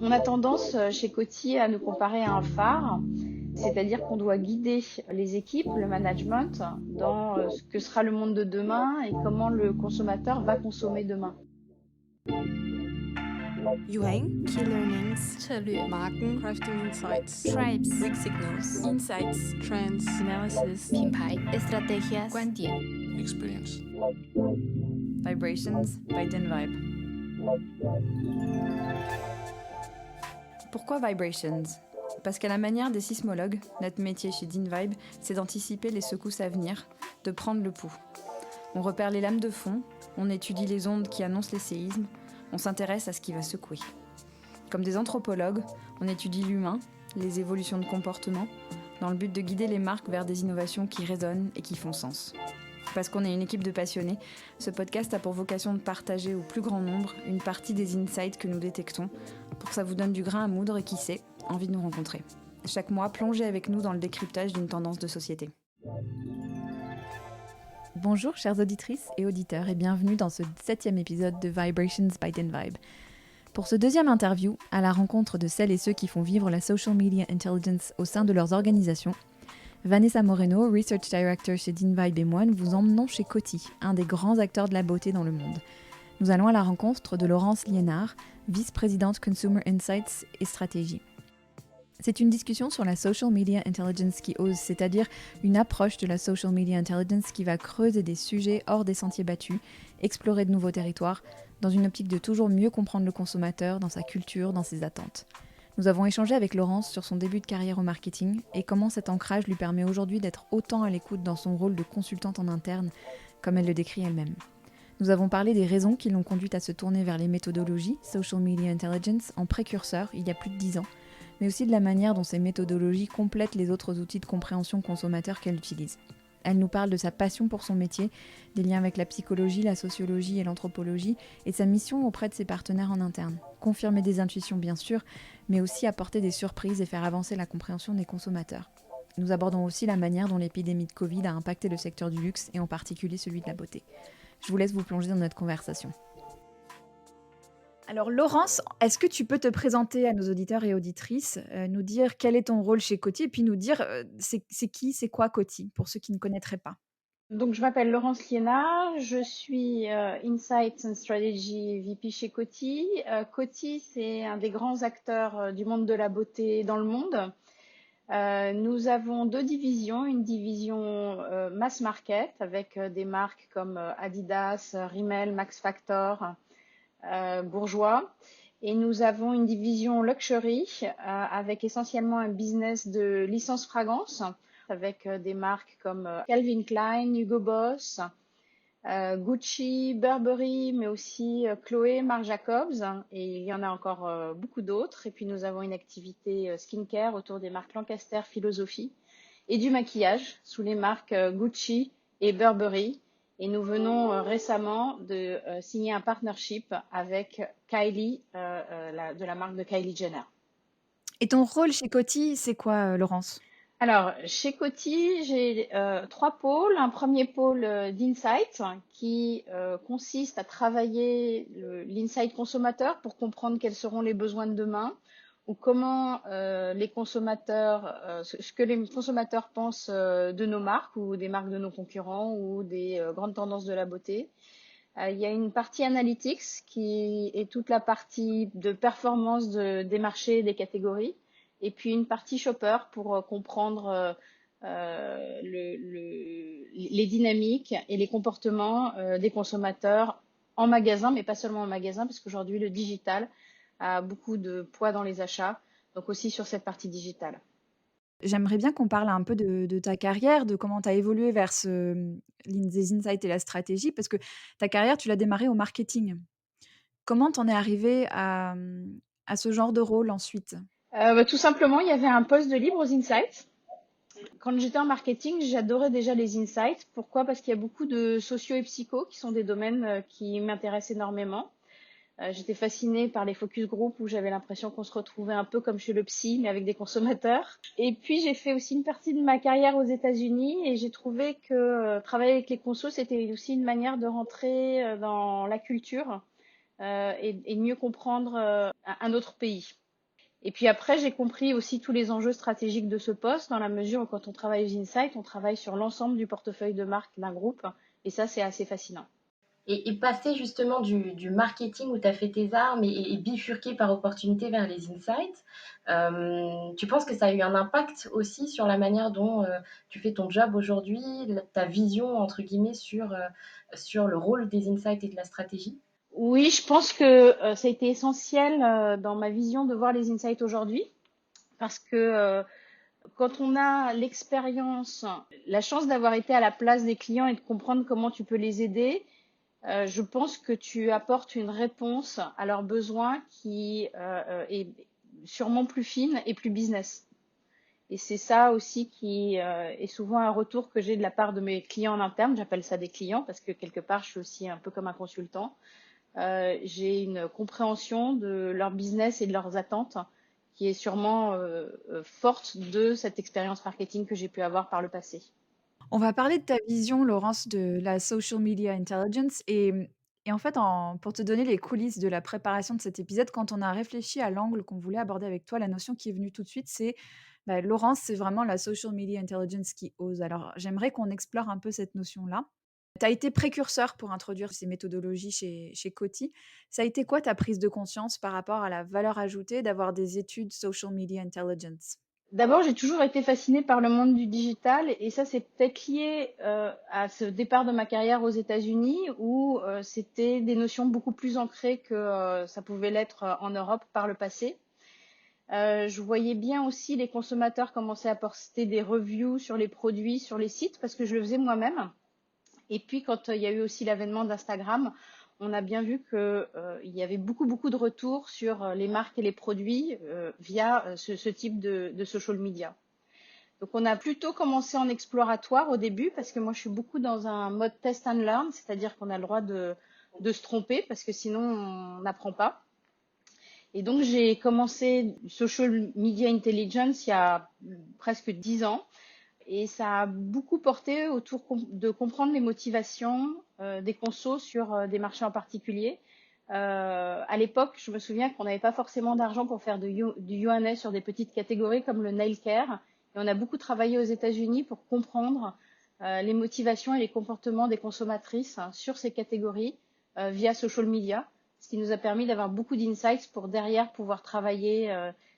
On a tendance chez Coty à nous comparer à un phare, c'est-à-dire qu'on doit guider les équipes, le management, dans ce que sera le monde de demain et comment le consommateur va consommer demain. Yuang, Key learnings, 策略 Marken, crafting insights, tribes, weak signals, insights, trends, analysis, 品牌 estrategias, 观点 experience. Vibrations by DinVibe. Pourquoi Vibrations? Parce qu'à la manière des sismologues, notre métier chez DinVibe, c'est d'anticiper les secousses à venir, de prendre le pouls. On repère les lames de fond, on étudie les ondes qui annoncent les séismes, on s'intéresse à ce qui va secouer. Comme des anthropologues, on étudie l'humain, les évolutions de comportement, dans le but de guider les marques vers des innovations qui résonnent et qui font sens. Parce qu'on est une équipe de passionnés, ce podcast a pour vocation de partager au plus grand nombre une partie des insights que nous détectons, pour que ça vous donne du grain à moudre et qui sait, envie de nous rencontrer. Chaque mois, plongez avec nous dans le décryptage d'une tendance de société. Bonjour chères auditrices et auditeurs et bienvenue dans ce 7e épisode de Vibrations by DinVibe. Pour ce deuxième interview, à la rencontre de celles et ceux qui font vivre la social media intelligence au sein de leurs organisations, Vanessa Moreno, Research Director chez DinVibe et moi, nous vous emmenons chez Coty, un des grands acteurs de la beauté dans le monde. Nous allons à la rencontre de Laurence Liénard, vice-présidente Consumer Insights et Stratégie. C'est une discussion sur la social media intelligence qui ose, c'est-à-dire une approche de la social media intelligence qui va creuser des sujets hors des sentiers battus, explorer de nouveaux territoires, dans une optique de toujours mieux comprendre le consommateur, dans sa culture, dans ses attentes. Nous avons échangé avec Laurence sur son début de carrière au marketing et comment cet ancrage lui permet aujourd'hui d'être autant à l'écoute dans son rôle de consultante en interne, comme elle le décrit elle-même. Nous avons parlé des raisons qui l'ont conduite à se tourner vers les méthodologies social media intelligence en précurseur il y a plus de 10 ans, mais aussi de la manière dont ces méthodologies complètent les autres outils de compréhension consommateur qu'elle utilise. Elle nous parle de sa passion pour son métier, des liens avec la psychologie, la sociologie et l'anthropologie, et de sa mission auprès de ses partenaires en interne. Confirmer des intuitions bien sûr, mais aussi apporter des surprises et faire avancer la compréhension des consommateurs. Nous abordons aussi la manière dont l'épidémie de Covid a impacté le secteur du luxe, et en particulier celui de la beauté. Je vous laisse vous plonger dans notre conversation. Alors Laurence, est-ce que tu peux te présenter à nos auditeurs et auditrices, nous dire quel est ton rôle chez Coty et puis nous dire c'est quoi Coty pour ceux qui ne connaîtraient pas? Donc, je m'appelle Laurence Liénard, je suis Insights and Strategy VP chez Coty. Coty, c'est un des grands acteurs du monde de la beauté dans le monde. Nous avons deux divisions, une division mass market avec des marques comme Adidas, Rimmel, Max Factor, Bourjois. Et nous avons une division luxury avec essentiellement un business de licence fragrance avec des marques comme Calvin Klein, Hugo Boss, Gucci, Burberry, mais aussi Chloé, Marc Jacobs, et il y en a encore beaucoup d'autres. Et puis nous avons une activité skincare autour des marques Lancaster, Philosophie, et du maquillage sous les marques Gucci et Burberry. Et nous venons récemment de signer un partnership avec Kylie, de la marque de Kylie Jenner. Et ton rôle chez Coty, c'est quoi, Laurence? Alors, chez Coty, j'ai 3 pôles. Un premier pôle d'insight qui consiste à travailler l'insight consommateur pour comprendre quels seront les besoins de demain ou comment les consommateurs, ce que les consommateurs pensent de nos marques ou des marques de nos concurrents ou des grandes tendances de la beauté. Il y a une partie analytics qui est toute la partie de performance des marchés et des catégories. Et puis une partie shopper pour comprendre les dynamiques et les comportements des consommateurs en magasin, mais pas seulement en magasin, parce qu'aujourd'hui le digital a beaucoup de poids dans les achats, donc aussi sur cette partie digitale. J'aimerais bien qu'on parle un peu de ta carrière, de comment tu as évolué vers des insights et la stratégie, parce que ta carrière, tu l'as démarrée au marketing. Comment t'en es arrivée à ce genre de rôle ensuite? Tout simplement, il y avait un poste de libre aux insights. Quand j'étais en marketing, j'adorais déjà les insights. Pourquoi? Parce qu'il y a beaucoup de socio et psycho qui sont des domaines qui m'intéressent énormément. J'étais fascinée par les focus group où j'avais l'impression qu'on se retrouvait un peu comme chez le psy, mais avec des consommateurs. Et puis, j'ai fait aussi une partie de ma carrière aux États-Unis et j'ai trouvé que travailler avec les consos, c'était aussi une manière de rentrer dans la culture et de mieux comprendre un autre pays. Et puis après, j'ai compris aussi tous les enjeux stratégiques de ce poste, dans la mesure où quand on travaille aux Insights, on travaille sur l'ensemble du portefeuille de marque d'un groupe. Et ça, c'est assez fascinant. Et passer justement du marketing où tu as fait tes armes et bifurquer par opportunité vers les insights, tu penses que ça a eu un impact aussi sur la manière dont tu fais ton job aujourd'hui, ta vision, entre guillemets, sur le rôle des insights et de la stratégie? Oui, je pense que ça a été essentiel dans ma vision de voir les Insights aujourd'hui, parce que quand on a l'expérience, la chance d'avoir été à la place des clients et de comprendre comment tu peux les aider, je pense que tu apportes une réponse à leurs besoins qui est sûrement plus fine et plus business. Et c'est ça aussi qui est souvent un retour que j'ai de la part de mes clients en interne. J'appelle ça des clients parce que quelque part, je suis aussi un peu comme un consultant. J'ai une compréhension de leur business et de leurs attentes qui est sûrement forte de cette expérience marketing que j'ai pu avoir par le passé. On va parler de ta vision, Laurence, de la social media intelligence et en fait, pour te donner les coulisses de la préparation de cet épisode, quand on a réfléchi à l'angle qu'on voulait aborder avec toi, la notion qui est venue tout de suite, c'est, bah, Laurence, c'est vraiment la social media intelligence qui ose. Alors, j'aimerais qu'on explore un peu cette notion-là. Tu as été précurseur pour introduire ces méthodologies chez Coty. Ça a été quoi ta prise de conscience par rapport à la valeur ajoutée d'avoir des études social media intelligence? D'abord, j'ai toujours été fascinée par le monde du digital et ça, c'est peut-être lié à ce départ de ma carrière aux États-Unis où c'était des notions beaucoup plus ancrées que ça pouvait l'être en Europe par le passé. Je voyais bien aussi les consommateurs commencer à poster des reviews sur les produits, sur les sites, parce que je le faisais moi-même. Et puis, quand il y a eu aussi l'avènement d'Instagram, on a bien vu qu'il y avait beaucoup de retours sur les marques et les produits via ce type de social media. Donc, on a plutôt commencé en exploratoire au début, parce que moi, je suis beaucoup dans un mode test and learn, c'est-à-dire qu'on a le droit de se tromper, parce que sinon, on n'apprend pas. Et donc, j'ai commencé Social Media Intelligence il y a presque 10 ans. Et ça a beaucoup porté autour de comprendre les motivations des consos sur des marchés en particulier. À l'époque, je me souviens qu'on n'avait pas forcément d'argent pour faire du U&A sur des petites catégories comme le nail care. Et on a beaucoup travaillé aux États-Unis pour comprendre les motivations et les comportements des consommatrices sur ces catégories via social media, ce qui nous a permis d'avoir beaucoup d'insights pour derrière pouvoir travailler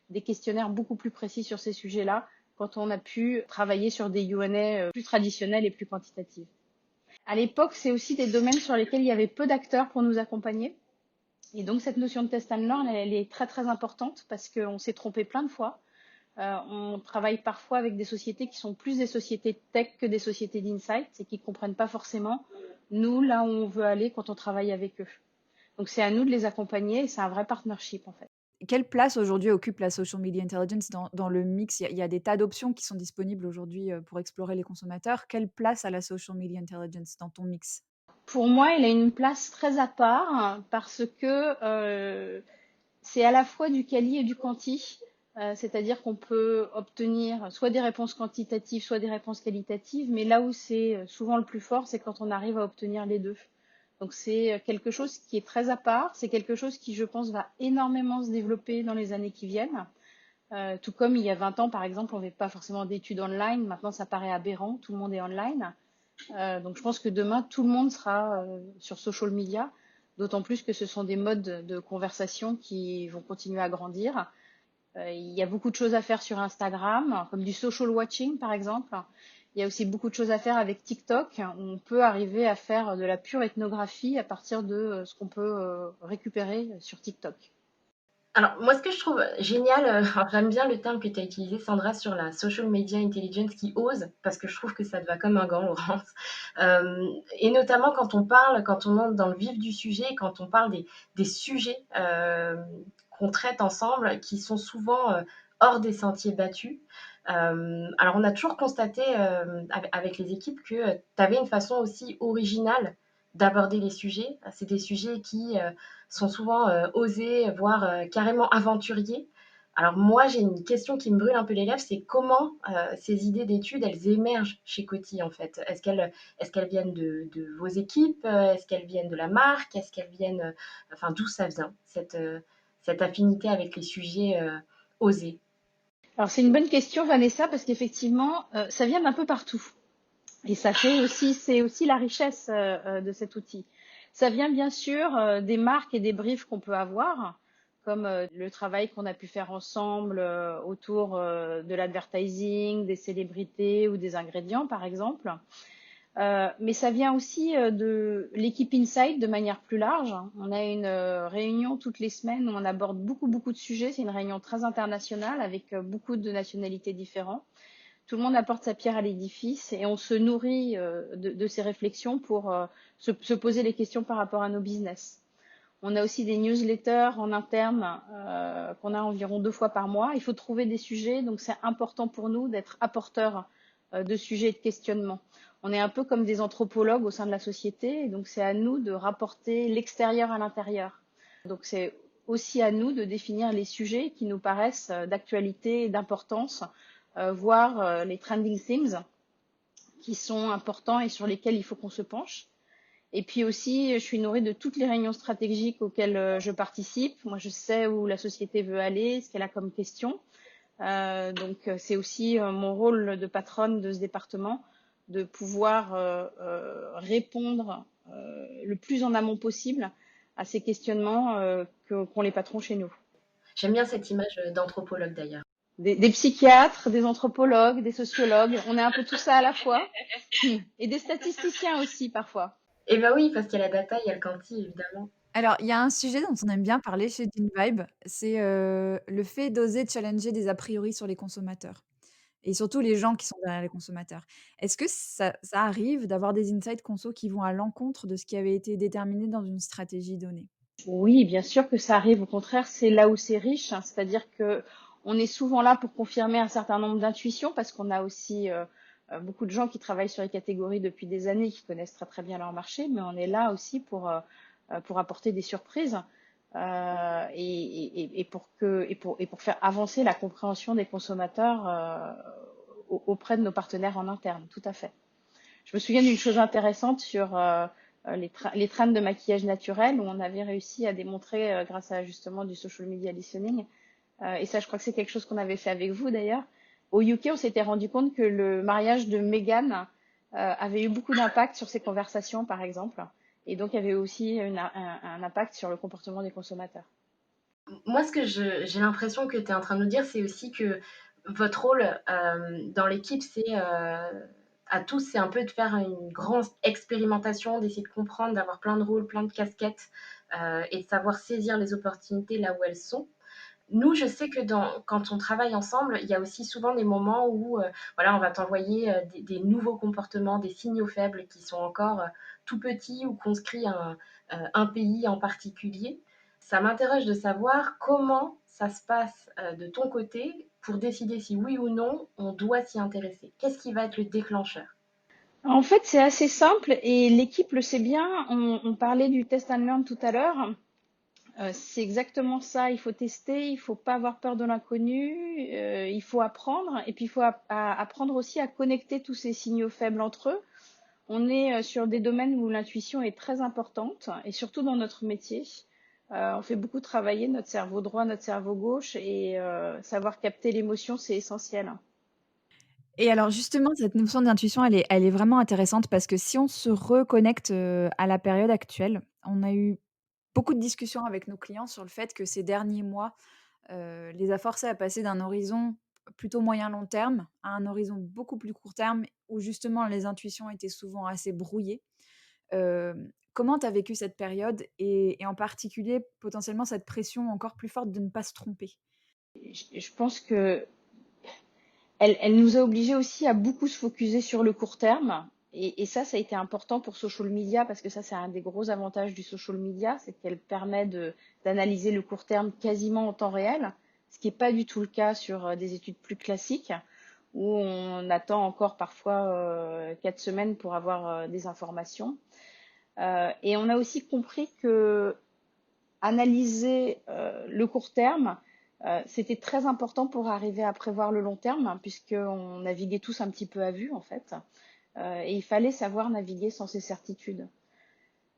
des questionnaires beaucoup plus précis sur ces sujets-là quand on a pu travailler sur des U&A plus traditionnels et plus quantitatifs. À l'époque, c'est aussi des domaines sur lesquels il y avait peu d'acteurs pour nous accompagner. Et donc, cette notion de test and learn, elle est très importante parce qu'on s'est trompé plein de fois. On travaille parfois avec des sociétés qui sont plus des sociétés tech que des sociétés d'insight et qui ne comprennent pas forcément nous, là où on veut aller quand on travaille avec eux. Donc, c'est à nous de les accompagner et c'est un vrai partnership en fait. Quelle place aujourd'hui occupe la social media intelligence dans le mix? Il y a des tas d'options qui sont disponibles aujourd'hui, pour explorer les consommateurs. Quelle place a la social media intelligence dans ton mix? Pour moi, elle a une place très à part parce que c'est à la fois du quali et du quanti. C'est-à-dire qu'on peut obtenir soit des réponses quantitatives, soit des réponses qualitatives, mais là où c'est souvent le plus fort, c'est quand on arrive à obtenir les deux. Donc c'est quelque chose qui est très à part, c'est quelque chose qui, je pense, va énormément se développer dans les années qui viennent. Tout comme il y a 20 ans, par exemple, on n'avait pas forcément d'études online, maintenant ça paraît aberrant, tout le monde est online. Donc je pense que demain, tout le monde sera sur social media, d'autant plus que ce sont des modes de conversation qui vont continuer à grandir. Il y a beaucoup de choses à faire sur Instagram, comme du social watching par exemple. Il y a aussi beaucoup de choses à faire avec TikTok, où on peut arriver à faire de la pure ethnographie à partir de ce qu'on peut récupérer sur TikTok. Alors, moi, ce que je trouve génial, alors j'aime bien le terme que tu as utilisé, Sandra, sur la social media intelligence qui ose, parce que je trouve que ça te va comme un gant, Laurence. Et notamment quand on parle, quand on entre dans le vif du sujet, quand on parle des sujets qu'on traite ensemble, qui sont souvent hors des sentiers battus. Alors, on a toujours constaté avec les équipes que tu avais une façon aussi originale d'aborder les sujets. C'est des sujets qui sont souvent osés, voire carrément aventuriers. Alors moi, j'ai une question qui me brûle un peu les lèvres, c'est comment ces idées d'études, elles émergent chez Coty en fait? Est-ce qu'elles viennent de vos équipes? Est-ce qu'elles viennent de la marque? Est-ce qu'elles viennent, enfin d'où ça vient, cette affinité avec les sujets osés? Alors c'est une bonne question, Vanessa, parce qu'effectivement, ça vient d'un peu partout. Et c'est aussi la richesse de cet outil. Ça vient bien sûr des marques et des briefs qu'on peut avoir, comme le travail qu'on a pu faire ensemble autour de l'advertising, des célébrités ou des ingrédients, par exemple. Mais ça vient aussi de l'équipe Insight de manière plus large. On a une réunion toutes les semaines où on aborde beaucoup de sujets. C'est une réunion très internationale avec beaucoup de nationalités différentes. Tout le monde apporte sa pierre à l'édifice et on se nourrit de ces réflexions pour se poser les questions par rapport à nos business. On a aussi des newsletters en interne qu'on a environ 2 fois par mois. Il faut trouver des sujets, donc c'est important pour nous d'être apporteurs de sujets et de questionnements. On est un peu comme des anthropologues au sein de la société, et donc c'est à nous de rapporter l'extérieur à l'intérieur. Donc c'est aussi à nous de définir les sujets qui nous paraissent d'actualité et d'importance, voire les trending themes qui sont importants et sur lesquels il faut qu'on se penche. Et puis aussi, je suis nourrie de toutes les réunions stratégiques auxquelles je participe. Moi, je sais où la société veut aller, ce qu'elle a comme question. Donc, c'est aussi mon rôle de patronne de ce département de pouvoir répondre le plus en amont possible à ces questionnements qu'ont les patrons chez nous. J'aime bien cette image d'anthropologue d'ailleurs. Des psychiatres, des anthropologues, des sociologues, on est un peu tout ça à la fois. Et des statisticiens aussi parfois. Eh ben oui, parce qu'il y a la data, il y a le quanti évidemment. Alors, il y a un sujet dont on aime bien parler chez Vibe, c'est le fait d'oser challenger des a priori sur les consommateurs et surtout les gens qui sont derrière les consommateurs. Est-ce que ça arrive d'avoir des insights conso qui vont à l'encontre de ce qui avait été déterminé dans une stratégie donnée? Oui, bien sûr que ça arrive. Au contraire, c'est là où c'est riche. C'est-à-dire que on est souvent là pour confirmer un certain nombre d'intuitions parce qu'on a aussi beaucoup de gens qui travaillent sur les catégories depuis des années, qui connaissent très bien leur marché, mais on est là aussi pour apporter des surprises et pour faire avancer la compréhension des consommateurs auprès de nos partenaires en interne. Tout à fait. Je me souviens d'une chose intéressante sur les trends de maquillage naturel où on avait réussi à démontrer grâce à justement du social media listening. Et ça, je crois que c'est quelque chose qu'on avait fait avec vous d'ailleurs. Au UK, on s'était rendu compte que le mariage de Meghan avait eu beaucoup d'impact sur ces conversations, par exemple. Et donc, il y avait aussi un impact sur le comportement des consommateurs. Moi, ce que j'ai l'impression que tu es en train de nous dire, c'est aussi que votre rôle dans l'équipe, c'est à tous, c'est un peu de faire une grande expérimentation, d'essayer de comprendre, d'avoir plein de rôles, plein de casquettes et de savoir saisir les opportunités là où elles sont. Nous, je sais que quand on travaille ensemble, il y a aussi souvent des moments où voilà, on va t'envoyer des nouveaux comportements, des signaux faibles qui sont encore tout petits ou conscrits à un pays en particulier. Ça m'interroge de savoir comment ça se passe de ton côté pour décider si oui ou non on doit s'y intéresser. Qu'est-ce qui va être le déclencheur? En fait, c'est assez simple et l'équipe le sait bien. On parlait du test and learn tout à l'heure. C'est exactement ça. Il faut tester, il faut pas avoir peur de l'inconnu, il faut apprendre et puis il faut apprendre aussi à connecter tous ces signaux faibles entre eux. On est sur des domaines où l'intuition est très importante et surtout dans notre métier. On fait beaucoup travailler notre cerveau droit, notre cerveau gauche et savoir capter l'émotion, c'est essentiel. Et alors justement, cette notion d'intuition, elle est vraiment intéressante parce que si on se reconnecte, à la période actuelle, on a eu beaucoup de discussions avec nos clients sur le fait que ces derniers mois, les a forcés à passer d'un horizon plutôt moyen long terme à un horizon beaucoup plus court terme où justement les intuitions étaient souvent assez brouillées. Comment tu as vécu cette période et en particulier potentiellement cette pression encore plus forte de ne pas se tromper? Je pense que elle nous a obligés aussi à beaucoup se focuser sur le court terme. Et ça a été important pour social media parce que ça, c'est un des gros avantages du social media, c'est qu'elle permet d'analyser le court terme quasiment en temps réel, ce qui n'est pas du tout le cas sur des études plus classiques où on attend encore parfois 4 semaines pour avoir des informations. Et on a aussi compris que analyser le court terme, C'était très important pour arriver à prévoir le long terme, hein, puisqu'on naviguait tous un petit peu à vue, en fait. Et il fallait savoir naviguer sans ces certitudes.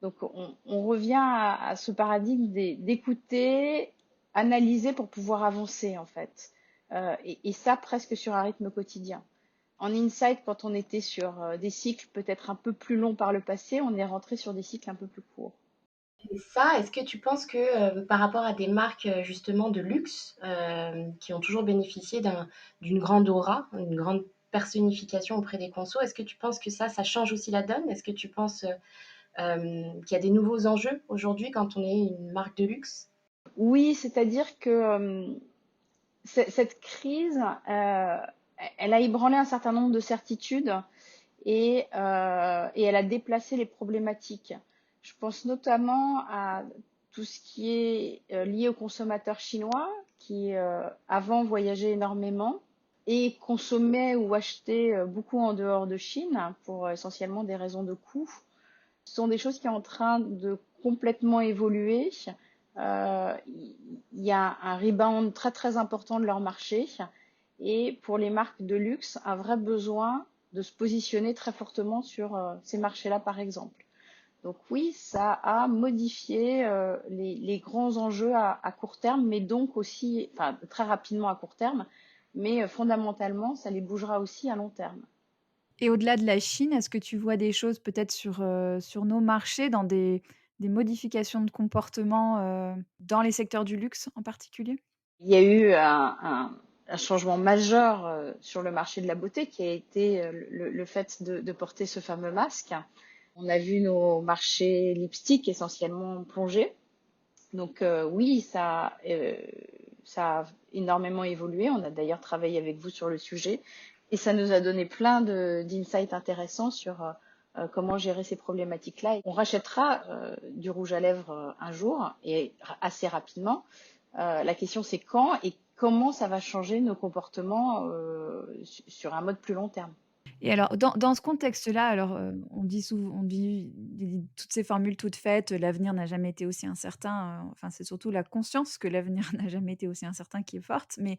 Donc, on revient à ce paradigme d'écouter, analyser pour pouvoir avancer, en fait. Et ça, presque sur un rythme quotidien. En insight, quand on était sur des cycles peut-être un peu plus longs par le passé, on est rentré sur des cycles un peu plus courts. Et ça, est-ce que tu penses que par rapport à des marques justement de luxe qui ont toujours bénéficié d'une grande aura, une grande personnification auprès des consos, est-ce que tu penses que ça change aussi la donne? Est-ce que tu penses qu'il y a des nouveaux enjeux aujourd'hui quand on est une marque de luxe? Oui, c'est-à-dire que cette crise, elle a ébranlé un certain nombre de certitudes et elle a déplacé les problématiques. Je pense notamment à tout ce qui est lié aux consommateurs chinois qui avant voyageaient énormément et consommaient ou achetaient beaucoup en dehors de Chine pour essentiellement des raisons de coût. Ce sont des choses qui sont en train de complètement évoluer. Il y a un rebound très très important de leur marché et pour les marques de luxe, un vrai besoin de se positionner très fortement sur ces marchés-là, par exemple. Donc oui, ça a modifié les grands enjeux à court terme, mais donc aussi, enfin très rapidement à court terme, mais fondamentalement, ça les bougera aussi à long terme. Et au-delà de la Chine, est-ce que tu vois des choses peut-être sur nos marchés, dans des modifications de comportement, dans les secteurs du luxe en particulier? Il y a eu un changement majeur sur le marché de la beauté qui a été le fait de porter ce fameux masque. On a vu nos marchés lipstick essentiellement plonger. Donc oui, ça a énormément évolué. On a d'ailleurs travaillé avec vous sur le sujet et ça nous a donné plein d'insights intéressants sur comment gérer ces problématiques-là. On rachètera du rouge à lèvres un jour et assez rapidement. La question c'est quand et comment ça va changer nos comportements sur un mode plus long terme. Et alors, dans ce contexte-là, alors, on dit toutes ces formules toutes faites, l'avenir n'a jamais été aussi incertain, enfin, c'est surtout la conscience que l'avenir n'a jamais été aussi incertain qui est forte. Mais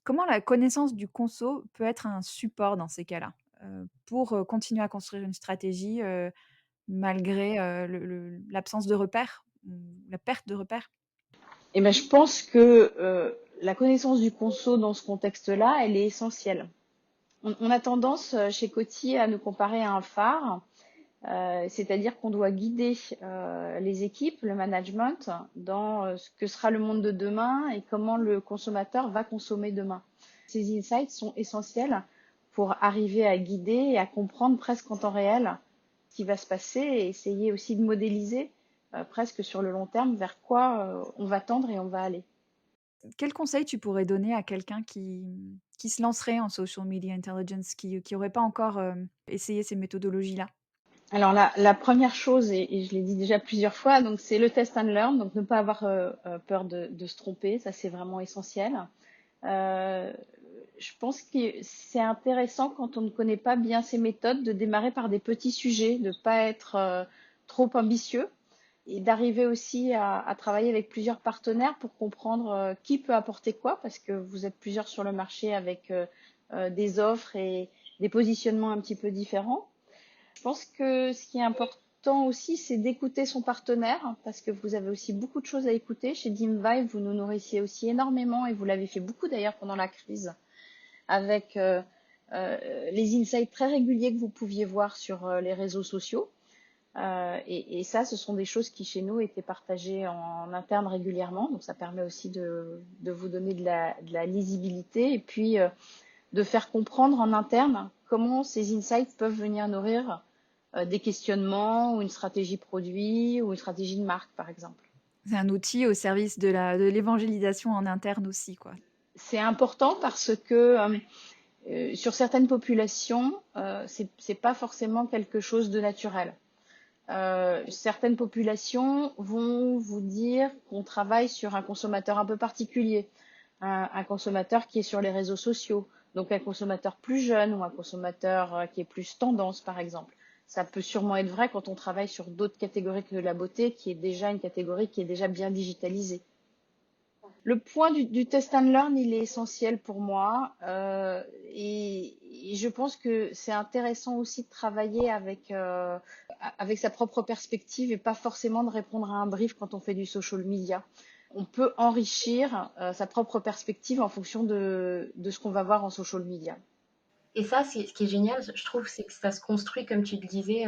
comment la connaissance du conso peut être un support dans ces cas-là, pour, continuer à construire une stratégie, malgré, l'absence de repères, ou la perte de repères? Et ben, je pense que la connaissance du conso dans ce contexte-là, elle est essentielle. On a tendance chez Coty à nous comparer à un phare, c'est-à-dire qu'on doit guider les équipes, le management, dans ce que sera le monde de demain et comment le consommateur va consommer demain. Ces insights sont essentiels pour arriver à guider et à comprendre presque en temps réel ce qui va se passer et essayer aussi de modéliser presque sur le long terme vers quoi on va tendre et on va aller. Quel conseil tu pourrais donner à quelqu'un qui se lancerait en social media intelligence, qui aurait pas encore, essayé ces méthodologies-là? Alors la première chose, et je l'ai dit déjà plusieurs fois, donc c'est le test and learn, donc ne pas avoir peur de se tromper, ça c'est vraiment essentiel. Euh, je pense que c'est intéressant quand on ne connaît pas bien ces méthodes de démarrer par des petits sujets, de ne pas être trop ambitieux et d'arriver aussi à travailler avec plusieurs partenaires pour comprendre qui peut apporter quoi, parce que vous êtes plusieurs sur le marché avec des offres et des positionnements un petit peu différents. Je pense que ce qui est important aussi, c'est d'écouter son partenaire, hein, parce que vous avez aussi beaucoup de choses à écouter. Chez DeemVibe, vous nous nourrissiez aussi énormément et vous l'avez fait beaucoup d'ailleurs pendant la crise, avec les insights très réguliers que vous pouviez voir sur les réseaux sociaux. Et ça, ce sont des choses qui chez nous étaient partagées en interne régulièrement. Donc ça permet aussi de vous donner de la lisibilité et puis de faire comprendre en interne comment ces insights peuvent venir nourrir des questionnements ou une stratégie produit ou une stratégie de marque, par exemple. C'est un outil au service de l'évangélisation en interne aussi, quoi. C'est important parce que sur certaines populations, c'est pas forcément quelque chose de naturel. Certaines populations vont vous dire qu'on travaille sur un consommateur un peu particulier, un consommateur qui est sur les réseaux sociaux, donc un consommateur plus jeune ou un consommateur qui est plus tendance, par exemple. Ça peut sûrement être vrai quand on travaille sur d'autres catégories que de la beauté, qui est déjà une catégorie qui est déjà bien digitalisée. Le point du test and learn, il est essentiel pour moi. Et je pense que c'est intéressant aussi de travailler avec sa propre perspective et pas forcément de répondre à un brief quand on fait du social media. On peut enrichir sa propre perspective en fonction de ce qu'on va voir en social media. Et ça, ce qui est génial, je trouve, c'est que ça se construit, comme tu le disais,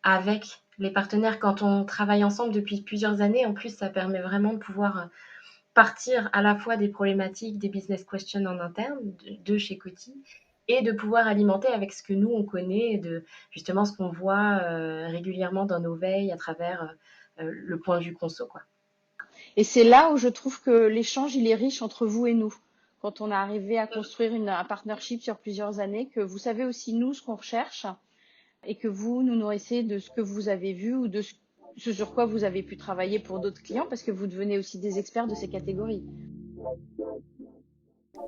avec les partenaires. Quand on travaille ensemble depuis plusieurs années, en plus, ça permet vraiment de pouvoir partir à la fois des problématiques, des business questions en interne de chez Coty et de pouvoir alimenter avec ce que nous, on connaît, de justement ce qu'on voit régulièrement dans nos veilles à travers le point de vue conso, quoi. Et c'est là où je trouve que l'échange, il est riche entre vous et nous. Quand on a arrivé à construire un partnership sur plusieurs années, que vous savez aussi nous ce qu'on recherche et que vous nous nourrissez de ce que vous avez vu ou de ce sur quoi vous avez pu travailler pour d'autres clients parce que vous devenez aussi des experts de ces catégories.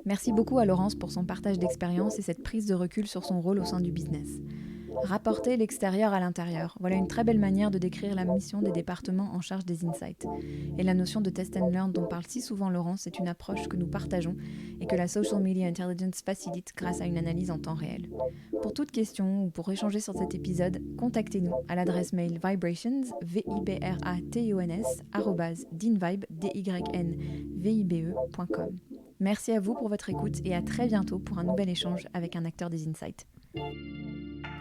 Merci beaucoup à Laurence pour son partage d'expérience et cette prise de recul sur son rôle au sein du business. Rapporter l'extérieur à l'intérieur, voilà une très belle manière de décrire la mission des départements en charge des insights. Et la notion de test and learn dont parle si souvent Laurence est une approche que nous partageons et que la Social Media Intelligence facilite grâce à une analyse en temps réel. Pour toute question ou pour échanger sur cet épisode, contactez-nous à l'adresse mail vibrations, vibrations@dinvibe.com. Merci à vous pour votre écoute et à très bientôt pour un nouvel échange avec un acteur des insights.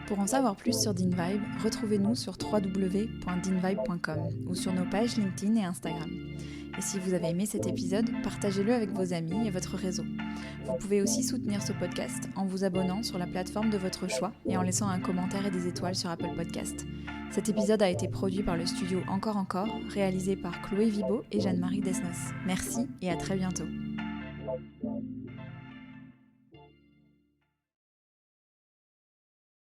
Pour en savoir plus sur DinVibe, retrouvez-nous sur www.dinvibe.com ou sur nos pages LinkedIn et Instagram. Et si vous avez aimé cet épisode, partagez-le avec vos amis et votre réseau. Vous pouvez aussi soutenir ce podcast en vous abonnant sur la plateforme de votre choix et en laissant un commentaire et des étoiles sur Apple Podcast. Cet épisode a été produit par le studio Encore, réalisé par Chloé Vibo et Jeanne-Marie Desnos. Merci et à très bientôt.